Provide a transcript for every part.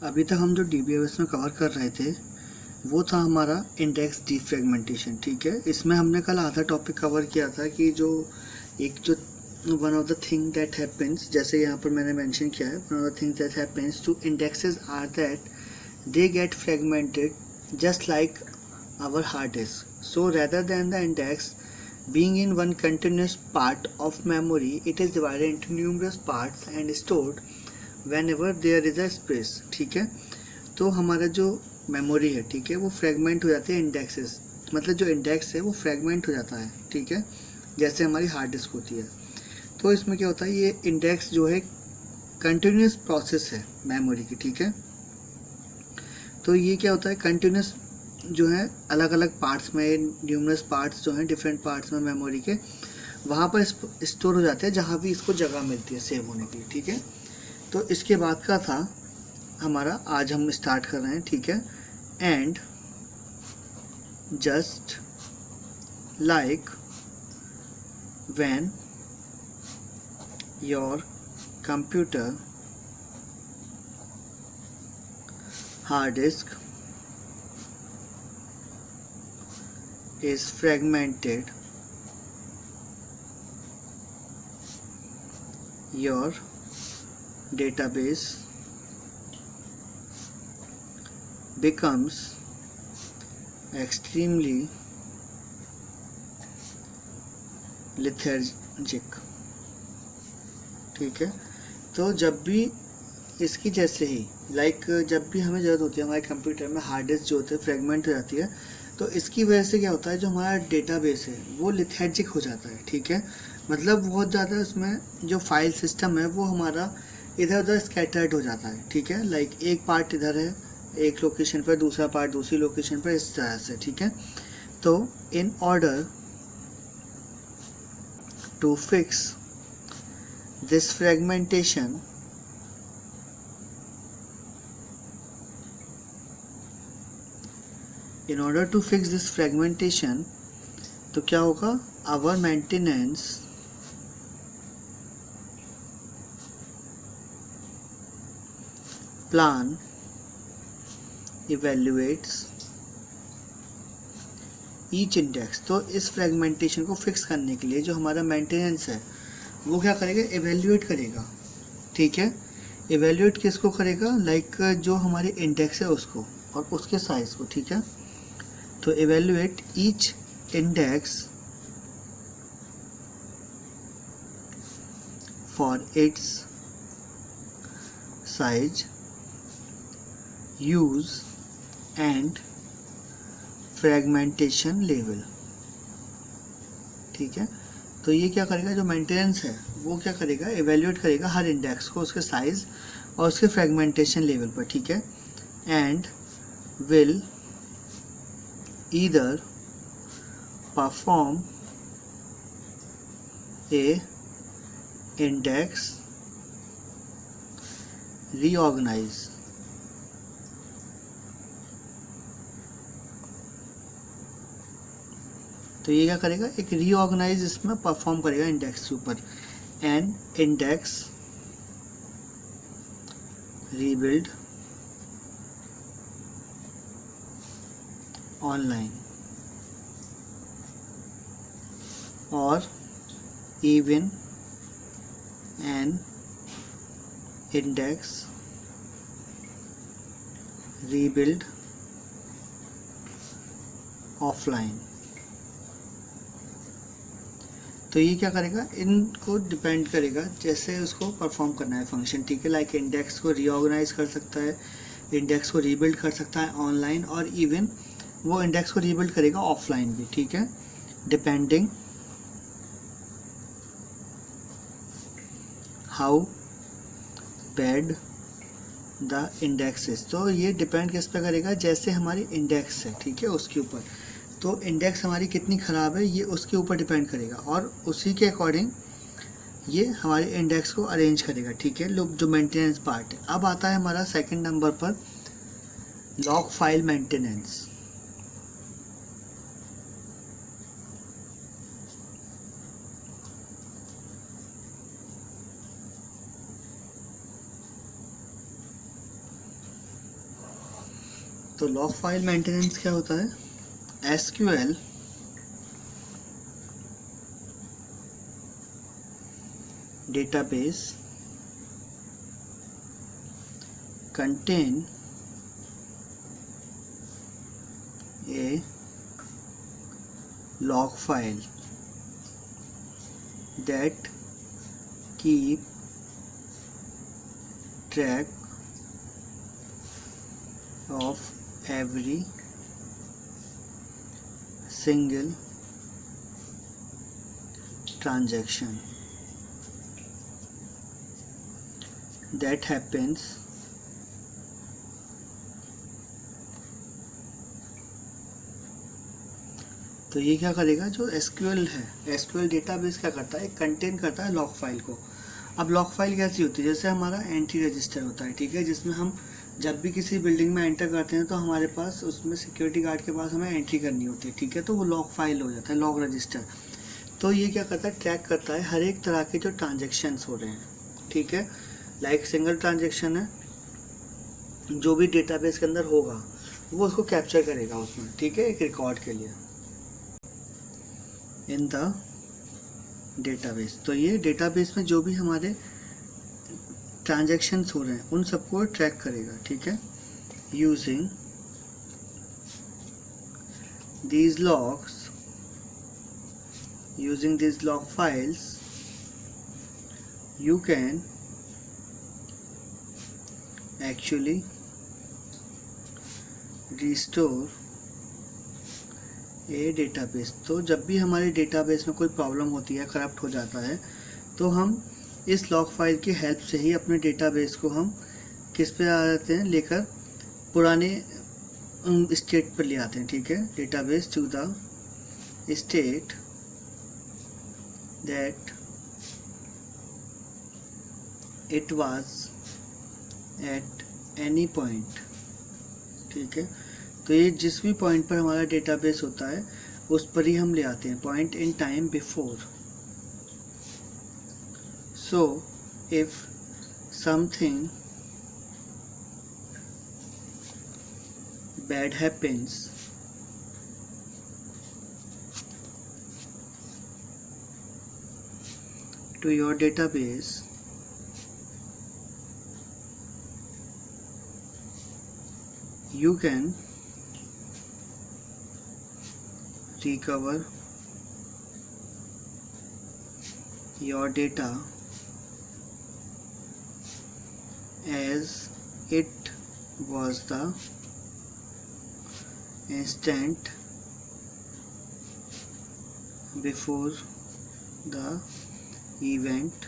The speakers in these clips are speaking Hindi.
अभी तक हम जो डीबीएमएस में कवर कर रहे थे वो था हमारा इंडेक्स डीफ्रेगमेंटेशन। ठीक है, इसमें हमने कल आधा टॉपिक कवर किया था कि जो one of the thing that happens, जैसे यहाँ पर मैंने मेंशन किया है, one of the things that happens to indexes are that they get fragmented just like our hard disk. So rather than the index being in one continuous part of memory, it is divided into numerous parts and stored whenever there is a space। ठीक है, तो हमारा जो मेमोरी है, ठीक है, वो फ्रेगमेंट हो जाती है इंडेक्सेस, मतलब जो इंडेक्स है वो फ्रेगमेंट हो जाता है। ठीक है, जैसे हमारी हार्ड डिस्क होती है। तो इसमें क्या होता है, ये इंडेक्स जो है कंटिन्यूस प्रोसेस है मेमोरी की। ठीक है, तो ये क्या होता है, कंटिन्यूस जो है अलग अलग पार्ट्स में, न्यूमरस पार्ट्स जो हैं डिफरेंट पार्ट्स में मेमोरी के, वहाँ पर स्टोर हो जाते हैं जहाँ भी इसको जगह मिलती है सेव होने के लिए। ठीक है, तो इसके बाद का था हमारा, आज हम स्टार्ट कर रहे हैं। ठीक है, and just like when your computer hard disk is fragmented, your database becomes extremely lethargic। ठीक है, तो जब भी इसकी जैसे ही जब भी हमें ज़रूरत होती है हमारे कंप्यूटर में हार्ड डिस्क जो होते हैं फ्रेगमेंट हो जाती है, तो इसकी वजह से क्या होता है, जो हमारा डेटाबेस है वो लिथर्जिक हो जाता है। ठीक है, मतलब बहुत ज़्यादा उसमें जो फाइल सिस्टम है वो हमारा इधर उधर स्कैटर्ड हो जाता है। ठीक है, एक पार्ट इधर है एक लोकेशन पर, दूसरा पार्ट दूसरी लोकेशन पर, इस तरह से। ठीक है, तो in order to fix this fragmentation, in order to fix this fragmentation, तो क्या होगा, our maintenance plan evaluates each index। तो इस फ्रेगमेंटेशन को फिक्स करने के लिए जो हमारा मेंटेनेंस है वो क्या करेगा, एवेल्यूएट करेगा। ठीक है, एवेल्यूएट किसको करेगा, जो हमारे इंडेक्स है उसको और उसके साइज को। ठीक है, तो evaluate each index for its size, use and fragmentation level। ठीक है, तो ये क्या करेगा, जो मेंटेनेंस है वो क्या करेगा, evaluate करेगा हर इंडेक्स को उसके साइज और उसके फ्रेगमेंटेशन लेवल पर। ठीक है, and will either perform a index reorganize, तो ये क्या करेगा, एक रीऑर्गेनाइज इसमें परफॉर्म करेगा इंडेक्स के ऊपर। एंड इंडेक्स रीबिल्ड ऑनलाइन और even an index rebuild offline. तो ये क्या करेगा, इनको डिपेंड करेगा जैसे उसको परफॉर्म करना है फंक्शन। ठीक है, इंडेक्स को रीऑर्गेनाइज कर सकता है, इंडेक्स को रीबिल्ड कर सकता है ऑनलाइन, और इवन वो इंडेक्स को रीबिल्ड करेगा ऑफलाइन भी। ठीक है, depending how bad the index. तो ये डिपेंड किस पे करेगा, जैसे हमारी इंडेक्स है। ठीक है, उसके ऊपर, तो इंडेक्स हमारी कितनी ख़राब है ये उसके ऊपर डिपेंड करेगा और उसी के अकॉर्डिंग ये हमारे इंडेक्स को अरेंज करेगा। ठीक है, जो मेंटेनेंस पार्ट है। अब आता है हमारा सेकंड नंबर पर लॉग फाइल मेंटेनेंस। तो लॉग फाइल मेंटेनेंस क्या होता है? SQL database contain a log file that keep track of every single transaction that happens तो ये क्या करेगा? जो SQL है, SQL डेटाबेस क्या करता है? कंटेन करता है लॉग फाइल को। अब लॉग फाइल कैसी होती है? जैसे हमारा एंट्री रजिस्टर होता है, ठीक है, जिसमें हम जब भी किसी बिल्डिंग में एंटर करते हैं तो हमारे पास उसमें सिक्योरिटी गार्ड के पास हमें एंट्री करनी होती है, ठीक है, तो वो लॉग फाइल हो जाता है, लॉग रजिस्टर। तो ये क्या करता है? ट्रैक करता है हर एक तरह के जो ट्रांजेक्शन्स हो रहे हैं, ठीक है, लाइक सिंगल ट्रांजेक्शन है, जो भी डेटाबेस के अंदर होगा वो उसको कैप्चर करेगा उसमें, ठीक है, एक रिकॉर्ड के लिए इन द डेटाबेस। तो ये डेटाबेस में जो भी हमारे ट्रांजेक्शन्स हो रहे हैं उन सबको ट्रैक करेगा, ठीक है। Using these logs, using these log files, you can actually restore A database. तो जब भी हमारे डेटाबेस में कोई प्रॉब्लम होती है, करप्ट हो जाता है, तो हम इस लॉग फाइल की हेल्प से ही अपने डेटाबेस को हम किस पे आ जाते हैं? लेकर पुराने स्टेट पर ले आते हैं, ठीक है, database to the state that it was at any point, ठीक है। तो ये जिस भी पॉइंट पर हमारा डेटाबेस होता है उस पर ही हम ले आते हैं, point in time before. So if something bad happens to your database, you can recover your data as it was the instant before the event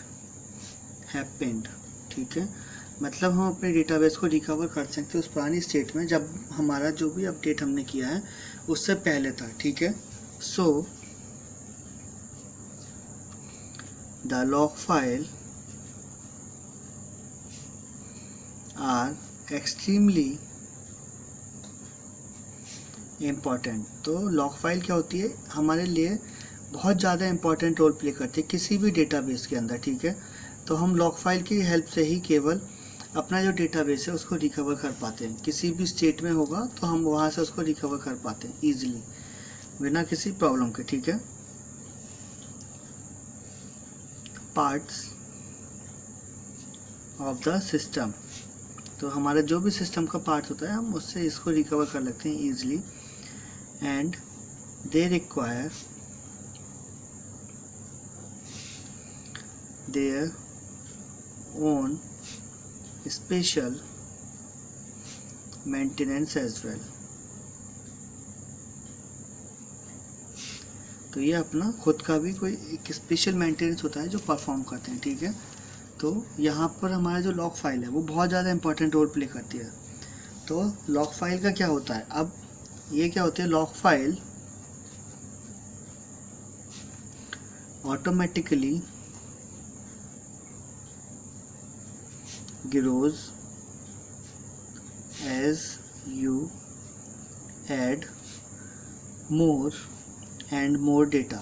happened, ठीक है। मतलब हम अपने डेटाबेस को रिकवर कर सकते हैं उस पुरानी स्टेट में जब हमारा जो भी अपडेट हमने किया है उससे पहले था, ठीक है। So the log file are extremely important. तो लॉग फाइल क्या होती है? हमारे लिए बहुत ज़्यादा इम्पॉर्टेंट रोल प्ले करती है किसी भी डेटाबेस के अंदर, ठीक है। तो हम लॉग फाइल की हेल्प से ही केवल अपना जो डेटाबेस है उसको रिकवर कर पाते हैं। किसी भी स्टेट में होगा तो हम वहाँ से उसको रिकवर कर पाते हैं ईजिली, बिना किसी प्रॉब्लम के, ठीक है। पार्ट्स ऑफ द सिस्टम, तो हमारा जो भी सिस्टम का पार्ट होता है हम उससे इसको रिकवर कर लेते हैं easily. And they require their own special maintenance as well। तो ये अपना खुद का भी कोई एक स्पेशल मेंटेनेंस होता है जो परफॉर्म करते हैं, ठीक है। तो यहाँ पर हमारा जो लॉग फाइल है वो बहुत ज़्यादा इंपॉर्टेंट रोल प्ले करती है। तो लॉग फाइल का क्या होता है? अब ये क्या होती है? Log file automatically grows as you add more and more data।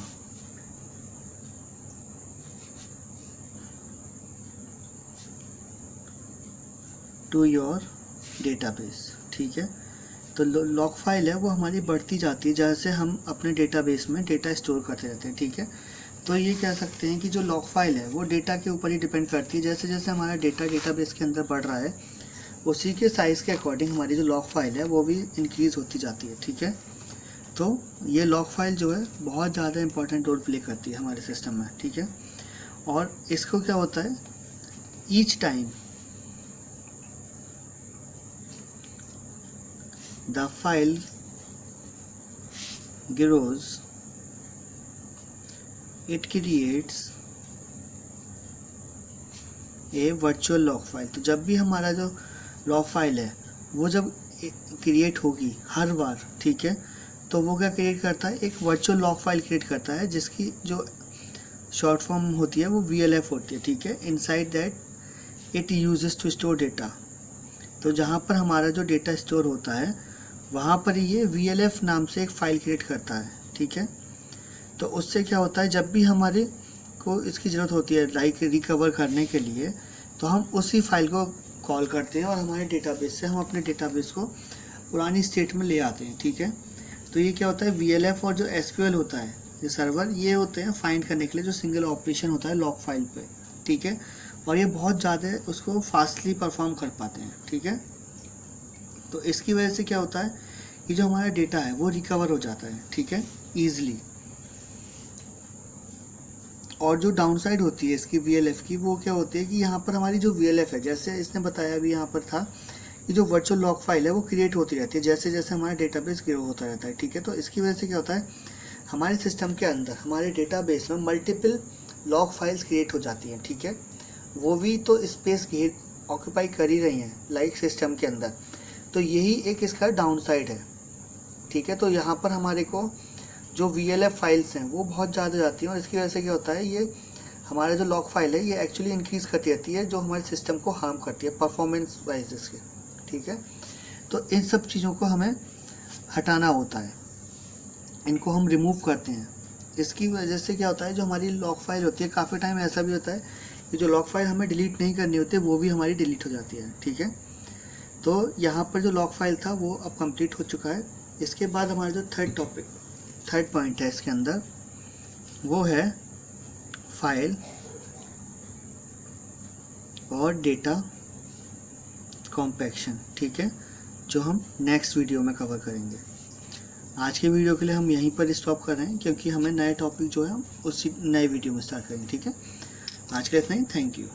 to your database, ठीक है। तो लॉग फाइल है वो हमारी बढ़ती जाती है जैसे हम अपने डेटाबेस में डेटा स्टोर करते रहते हैं, ठीक है। तो ये कह सकते हैं कि जो लॉग फाइल है वो डेटा के ऊपर ही डिपेंड करती है। जैसे जैसे हमारा डेटा डेटाबेस के अंदर बढ़ रहा है उसी के साइज़ के अकॉर्डिंग हमारी जो लॉग फाइल है वो भी इंक्रीज़ होती जाती है, ठीक है। तो ये लॉग फाइल जो है बहुत ज़्यादा इंपॉर्टेंट रोल प्ले करती है हमारे सिस्टम में, ठीक है। और इसको क्या होता है, each time the file grows it creates A virtual log file. तो जब भी हमारा जो लॉग फाइल है वो जब क्रिएट होगी हर बार, ठीक है, तो वो क्या क्रिएट करता है, एक वर्चुअल लॉग फाइल क्रिएट करता है जिसकी जो शॉर्ट फॉर्म होती है वो VLF होती है, ठीक है। Inside that it uses to store data. तो जहाँ पर हमारा जो डेटा स्टोर होता है वहाँ पर ये VLF नाम से एक फ़ाइल क्रिएट करता है, ठीक है। तो उससे क्या होता है, जब भी हमारे को इसकी ज़रूरत होती है लाइक रिकवर करने के लिए, तो हम उसी फाइल को कॉल करते हैं और हमारे डेटाबेस से हम अपने डेटाबेस को पुरानी स्टेट में ले आते हैं, ठीक है। तो ये क्या होता है, VLF और जो SQL होता है ये सर्वर, ये होते हैं फाइंड करने के लिए जो सिंगल ऑपरेशन होता है लॉग फाइल पे, ठीक है। और ये बहुत ज़्यादा उसको फास्टली परफॉर्म कर पाते हैं, ठीक है। तो इसकी वजह से क्या होता है कि जो हमारा डेटा है वो रिकवर हो जाता है, ठीक है, ईजिली। और जो डाउनसाइड होती है इसकी VLF की, वो क्या होती है कि यहाँ पर हमारी जो VLF है, जैसे इसने बताया अभी यहाँ पर था कि जो वर्चुअल लॉग फाइल है वो क्रिएट होती रहती है जैसे जैसे हमारा डेटाबेस ग्रो होता रहता है, ठीक है। तो इसकी वजह से क्या होता है, हमारे सिस्टम के अंदर हमारे डेटाबेस में मल्टीपल लॉग फाइल्स क्रिएट हो जाती हैं, ठीक है। वो भी तो स्पेस ऑक्यूपाई कर ही रही हैं लाइक सिस्टम के अंदर। तो यही एक इसका डाउनसाइड है, ठीक है। तो यहाँ पर हमारे को जो VLF फाइल्स हैं वो बहुत ज़्यादा जाती हैं और इसकी वजह से क्या होता है, ये हमारा जो लॉग फाइल है ये एक्चुअली इंक्रीज़ करती रहती है जो हमारे सिस्टम को हार्म करती है परफॉर्मेंस वाइज इसके, ठीक है। तो इन सब चीज़ों को हमें हटाना होता है, इनको हम रिमूव करते हैं। इसकी वजह से क्या होता है, जो हमारी लॉग फाइल होती है, काफ़ी टाइम ऐसा भी होता है कि जो लॉग फाइल हमें डिलीट नहीं करनी होती वो भी हमारी डिलीट हो जाती है, ठीक है। तो यहाँ पर जो लॉग फाइल था वो अब कंप्लीट हो चुका है। इसके बाद हमारा जो थर्ड पॉइंट है इसके अंदर वो है फाइल और डेटा कॉम्पैक्शन, ठीक है, जो हम नेक्स्ट वीडियो में कवर करेंगे। आज के वीडियो के लिए हम यहीं पर स्टॉप कर रहे हैं क्योंकि हमें नए टॉपिक जो है हम उसी नए वीडियो में स्टार्ट करेंगे, ठीक है। आज के लिए इतना ही, थैंक यू।